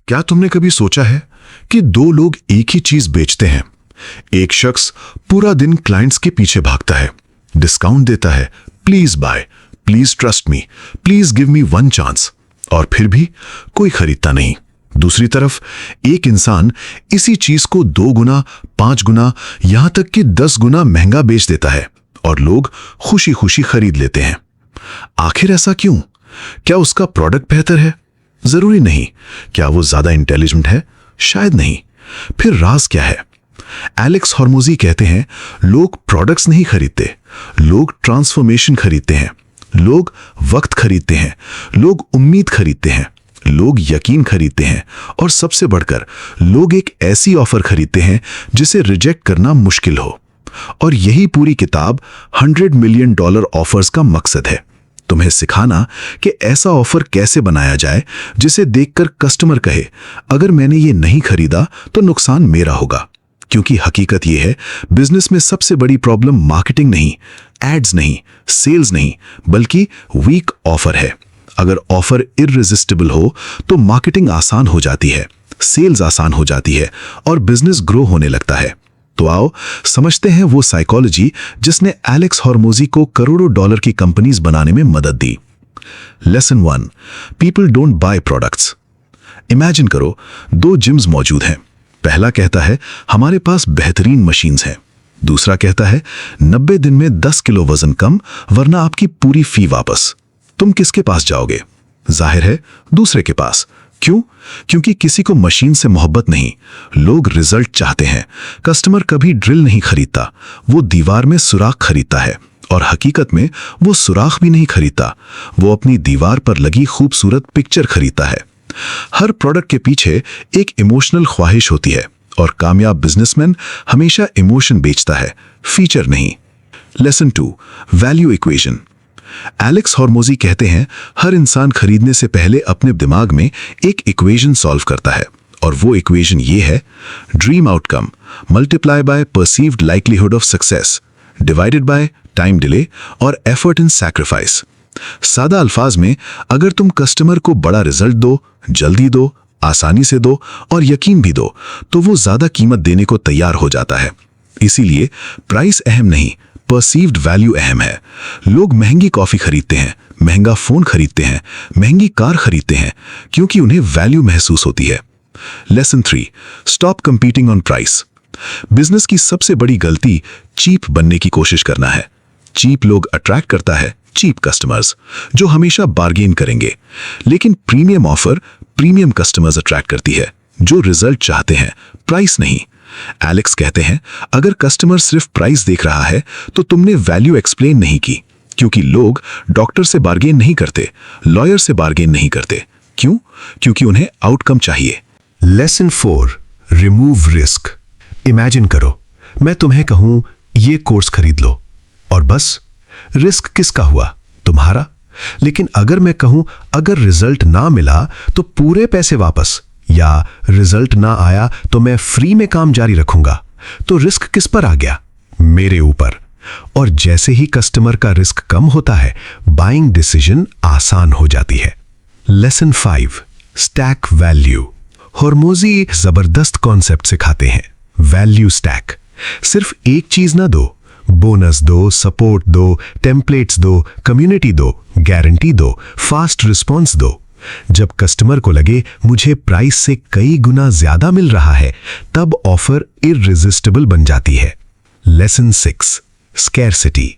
क्या तुमने कभी सोचा है कि दो लोग एक ही चीज बेचते हैं? एक शख्स पूरा दिन क्लाइंट्स के पीछे भागता है, डिस्काउंट देता है, please buy, please trust me, please give me one chance, और फिर भी कोई खरीदता नहीं। दूसरी तरफ एक इंसान इसी चीज को 2 गुना, 5 गुना, यहां तक कि 10 गुना महंगा बेच देता है और लोग खुशी खुशी खरीद लेते हैं। आखिर ऐसा क्यों? क्या उसका प्रोडक्ट बेहतर है? जरूरी नहीं। क्या वो ज्यादा इंटेलिजेंट है? शायद नहीं। फिर राज क्या है? एलेक्स हॉर्मोजी कहते हैं, लोग प्रोडक्ट्स नहीं खरीदते, लोग ट्रांसफॉर्मेशन खरीदते हैं, लोग वक्त खरीदते हैं, लोग उम्मीद खरीदते हैं, लोग यकीन खरीदते हैं, और सबसे बढ़कर लोग एक ऐसी ऑफर खरीदते हैं जिसे रिजेक्ट करना मुश्किल हो। और यही पूरी किताब $100 मिलियन ऑफर्स का मकसद है, तुम्हें सिखाना कि ऐसा ऑफर कैसे बनाया जाए जिसे देखकर कस्टमर कहे, अगर मैंने ये नहीं खरीदा तो नुकसान मेरा होगा। क्योंकि हकीकत यह है, बिजनेस में सबसे बड़ी प्रॉब्लम मार्केटिंग नहीं, एड्स नहीं, सेल्स नहीं, बल्कि वीक ऑफर है। अगर ऑफर इररेजिस्टिबल हो तो मार्केटिंग आसान हो जाती है, सेल्स आसान हो जाती है और बिजनेस ग्रो होने लगता है। तो आओ समझते हैं वो साइकोलॉजी जिसने एलेक्स हॉर्मोजी को करोड़ों डॉलर की कंपनीज बनाने में मदद दी। Lesson 1, people don't buy products. Imagine करो, 2 जिम्स मौजूद हैं। पहला कहता है, हमारे पास बेहतरीन मशीन्स हैं। दूसरा कहता है, 90 दिन में 10 किलो वजन कम, वरना आपकी पूरी फी वापस। तुम किसके पास जाओगे? जाहिर है दूसरे के पास। क्यों? क्योंकि किसी को मशीन से मोहब्बत नहीं, लोग रिजल्ट चाहते हैं। कस्टमर कभी ड्रिल नहीं खरीदता, वो दीवार में सुराख खरीदता है। और हकीकत में वो सुराख भी नहीं खरीदता, वो अपनी दीवार पर लगी खूबसूरत पिक्चर खरीदता है। हर प्रोडक्ट के पीछे एक इमोशनल ख्वाहिश होती है, और कामयाब बिजनेसमैन हमेशा इमोशन बेचता है, फीचर नहीं। Lesson 2, value equation. एलेक्स हॉर्मोजी कहते हैं, हर इंसान खरीदने से पहले अपने दिमाग में एक इक्वेशन सॉल्व करता है, और वो इक्वेशन ये है, dream outcome multiply by perceived likelihood of success divided by time delay और एफर्ट इन सैक्रिफाइस। सादा अल्फाज में, अगर तुम कस्टमर को बड़ा रिजल्ट दो, जल्दी दो, आसानी से दो और यकीन भी दो, तो वो ज्यादा कीमत देने को तैयार हो जाता है। इसीलिए प्राइस अहम नहीं, परसीव्ड वैल्यू अहम है। लोग महंगी कॉफी खरीदते हैं, महंगा फोन खरीदते हैं, महंगी कार खरीदते हैं, क्योंकि उन्हें वैल्यू महसूस होती है। Lesson 3, stop competing on price. Business की सबसे बड़ी गलती चीप बनने की कोशिश करना है। चीप लोग अट्रैक्ट करता है चीप कस्टमर्स, जो हमेशा बार्गेन करेंगे। लेकिन premium offer premium customers attract करती है, जो रिजल्ट चाहते हैं, प्राइस नहीं। एलेक्स कहते हैं, अगर कस्टमर सिर्फ प्राइस देख रहा है तो तुमने वैल्यू एक्सप्लेन नहीं की। क्योंकि लोग डॉक्टर से बार्गेन नहीं करते, लॉयर से बार्गेन नहीं करते। क्यों? क्योंकि उन्हें आउटकम चाहिए। Lesson 4, remove risk. इमेजिन करो, मैं तुम्हें कहूं ये कोर्स खरीद लो, और बस रिस्क किसका हुआ? तुम्हारा। लेकिन अगर मैं कहूं, अगर रिजल्ट ना मिला तो पूरे पैसे वापस, या रिजल्ट ना आया तो मैं फ्री में काम जारी रखूंगा, तो रिस्क किस पर आ गया? मेरे ऊपर। और जैसे ही कस्टमर का रिस्क कम होता है, बाइंग डिसीजन आसान हो जाती है। Lesson 5, stack value. हॉर्मोजी जबरदस्त कॉन्सेप्ट सिखाते हैं, वैल्यू स्टैक। सिर्फ एक चीज ना दो, बोनस दो, सपोर्ट दो, टेम्पलेट्स दो, कम्युनिटी दो, गारंटी दो, फास्ट रिस्पॉन्स दो। जब कस्टमर को लगे मुझे प्राइस से कई गुना ज्यादा मिल रहा है, तब ऑफर इररेजिस्टिबल बन जाती है। Lesson 6, scarcity.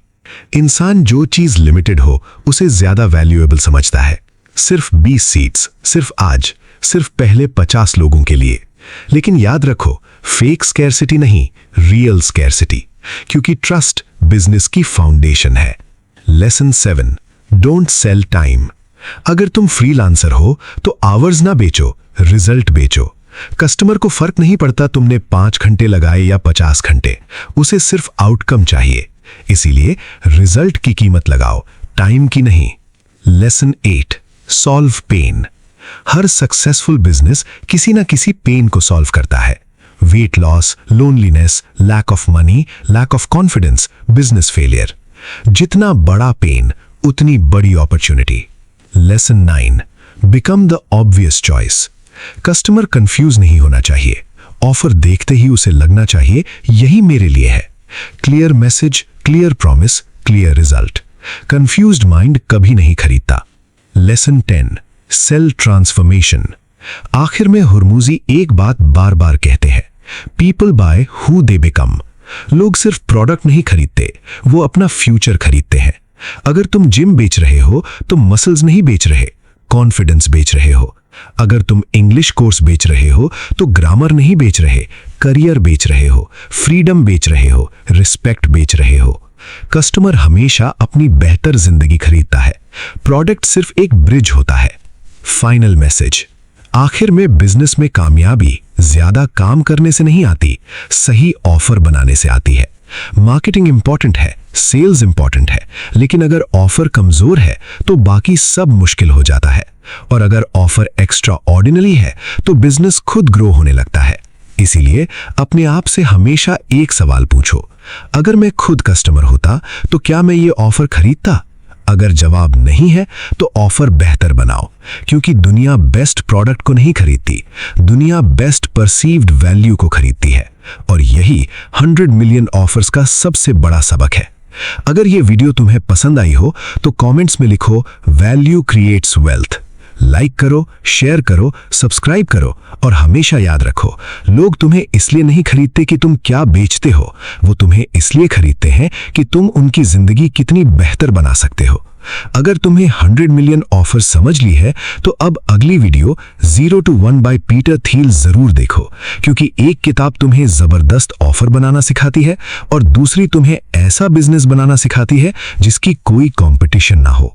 इंसान जो चीज लिमिटेड हो उसे ज्यादा वैल्यूएबल समझता है। सिर्फ 20 सीट्स, सिर्फ आज, सिर्फ पहले 50 लोगों के लिए। लेकिन याद रखो, फेक स्कैरसिटी नहीं, रियल स्कैरसिटी, क्योंकि ट्रस्ट बिजनेस की फाउंडेशन है। Lesson 7, don't sell time. अगर तुम फ्रीलांसर हो तो आवर्स ना बेचो, रिजल्ट बेचो। कस्टमर को फर्क नहीं पड़ता तुमने 5 घंटे लगाए या 50 घंटे, उसे सिर्फ आउटकम चाहिए। इसीलिए रिजल्ट की कीमत लगाओ, टाइम की नहीं। Lesson 8, solve pain. हर सक्सेसफुल बिजनेस किसी ना किसी पेन को सॉल्व करता है। Weight loss, loneliness, lack of money, lack of confidence, business failure. जितना बड़ा पेन उतनी बड़ी opportunity. Lesson 9, become the obvious choice. Customer confuse नहीं होना चाहिए। ऑफर देखते ही उसे लगना चाहिए यही मेरे लिए है। Clear message, clear promise, clear result. Confused mind कभी नहीं खरीदता। Lesson 10, sale transformation. आखिर में हुर्मुजी एक बात बार बार कहते हैं, people buy who they become. लोग सिर्फ प्रोडक्ट नहीं खरीदते, वो अपना फ्यूचर खरीदते हैं। अगर तुम जिम बेच रहे हो तो मसल्स नहीं बेच रहे, कॉन्फिडेंस बेच रहे हो। अगर तुम इंग्लिश कोर्स बेच रहे हो तो ग्रामर नहीं बेच रहे, करियर बेच रहे हो, फ्रीडम बेच रहे हो, रिस्पेक्ट बेच रहे हो। कस्टमर हमेशा अपनी बेहतर जिंदगी खरीदता है, प्रोडक्ट सिर्फ एक ब्रिज होता है। फाइनल मैसेज, आखिर में बिजनेस में कामयाबी ज्यादा काम करने से नहीं आती, सही ऑफर बनाने से आती है। मार्केटिंग इंपॉर्टेंट है, सेल्स इंपॉर्टेंट है, लेकिन अगर ऑफर कमजोर है तो बाकी सब मुश्किल हो जाता है। और अगर ऑफर एक्स्ट्रा ऑर्डिनरी है तो बिजनेस खुद ग्रो होने लगता है। इसीलिए अपने आप से हमेशा एक सवाल पूछो, अगर मैं खुद कस्टमर होता तो क्या मैं ये ऑफर खरीदता? अगर जवाब नहीं है तो ऑफर बेहतर बनाओ, क्योंकि दुनिया बेस्ट प्रोडक्ट को नहीं खरीदती, दुनिया बेस्ट परसीव्ड वैल्यू को खरीदती है। और यही 100 मिलियन ऑफर्स का सबसे बड़ा सबक है। अगर ये वीडियो तुम्हें पसंद आई हो तो कमेंट्स में लिखो वैल्यू क्रिएट्स वेल्थ। लाइक करो, शेयर करो, सब्सक्राइब करो और हमेशा याद रखो, लोग तुम्हें इसलिए नहीं खरीदते कि तुम क्या बेचते हो, वो तुम्हें इसलिए खरीदते हैं कि तुम उनकी जिंदगी कितनी बेहतर बना सकते हो। अगर तुम्हें 100 मिलियन ऑफर समझ ली है तो अब अगली वीडियो 0 to 1 बाय पीटर थियल जरूर देखो, क्योंकि एक किताब तुम्हें जबरदस्त ऑफर बनाना सिखाती है और दूसरी तुम्हें ऐसा बिजनेस बनाना सिखाती है जिसकी कोई कंपटीशन ना हो।